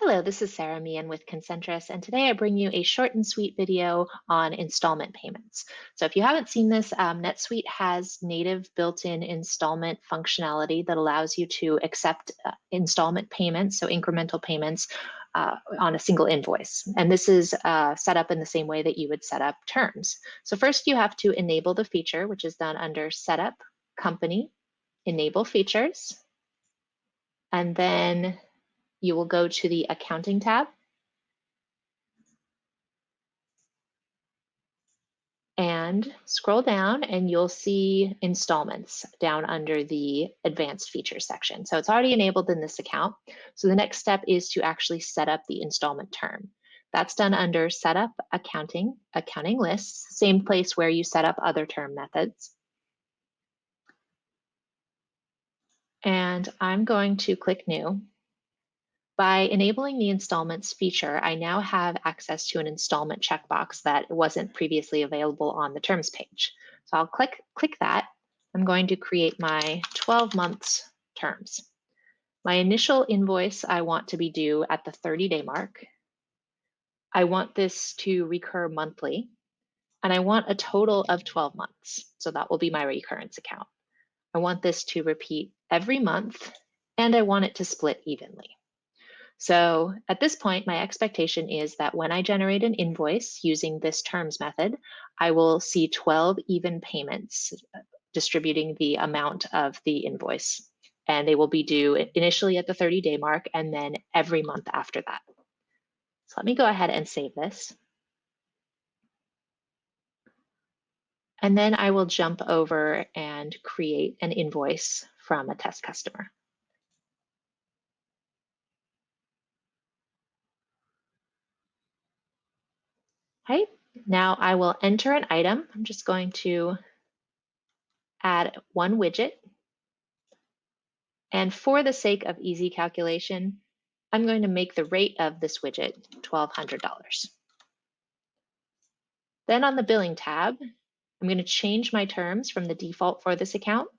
Hello, this is Sarah Meehan with Concentris, and today I bring you a short and sweet video on installment payments. So if you haven't seen this, NetSuite has native built-in installment functionality that allows you to accept installment payments, so incremental payments on a single invoice. And this is set up in the same way that you would set up terms. So first you have to enable the feature, which is done under Setup, Company, Enable Features, and then you will go to the Accounting tab and scroll down and you'll see installments down under the advanced features section. So it's already enabled in this account. So the next step is to actually set up the installment term. That's done under Setup, Accounting, Accounting Lists, same place where you set up other term methods. And I'm going to click New. By enabling the installments feature, I now have access to an installment checkbox that wasn't previously available on the terms page. So I'll click that. I'm going to create my 12 months terms. My initial invoice I want to be due at the 30-day mark. I want this to recur monthly, and I want a total of 12 months. So that will be my recurrence account. I want this to repeat every month, and I want it to split evenly. So at this point, my expectation is that when I generate an invoice using this terms method, I will see 12 even payments distributing the amount of the invoice. And they will be due initially at the 30-day mark and then every month after that. So let me go ahead and save this. And then I will jump over and create an invoice from a test customer. Okay, now I will enter an item. I'm just going to add one widget. And for the sake of easy calculation, I'm going to make the rate of this widget $1,200. Then on the billing tab, I'm going to change my terms from the default for this account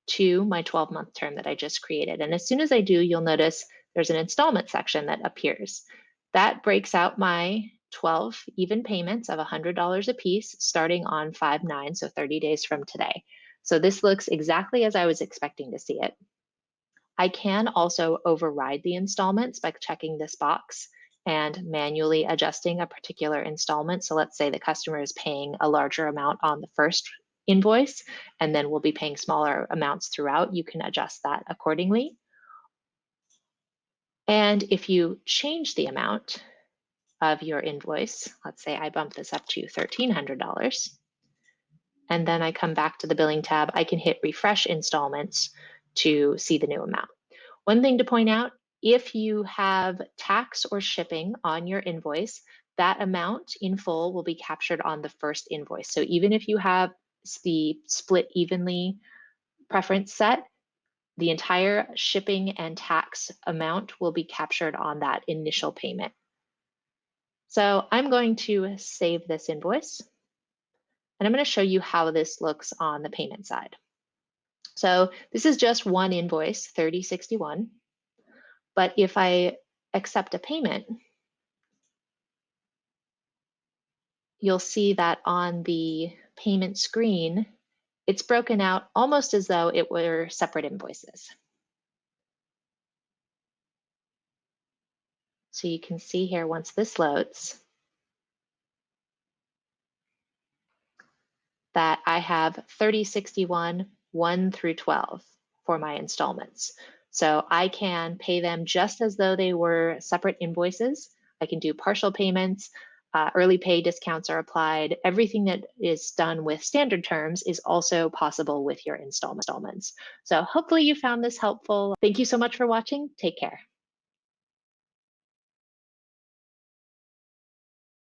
to my 12-month term that I just created. And as soon as I do, you'll notice there's an installment section that appears. That breaks out my 12 even payments of $100 a piece starting on 5/9, so 30 days from today. So this looks exactly as I was expecting to see it. I can also override the installments by checking this box and manually adjusting a particular installment. So let's say the customer is paying a larger amount on the first invoice and then will be paying smaller amounts throughout. You can adjust that accordingly. And if you change the amount of your invoice, let's say I bump this up to $1,300, and then I come back to the billing tab, I can hit refresh installments to see the new amount. One thing to point out, if you have tax or shipping on your invoice, that amount in full will be captured on the first invoice. So even if you have the split evenly preference set, the entire shipping and tax amount will be captured on that initial payment. So I'm going to save this invoice, and I'm going to show you how this looks on the payment side. So this is just one invoice, 3061. But if I accept a payment, you'll see that on the payment screen, it's broken out almost as though it were separate invoices. So you can see here once this loads that I have 3061, 1 through 12 for my installments. So I can pay them just as though they were separate invoices. I can do partial payments, early pay discounts are applied. Everything that is done with standard terms is also possible with your installments. So hopefully you found this helpful. Thank you so much for watching. Take care.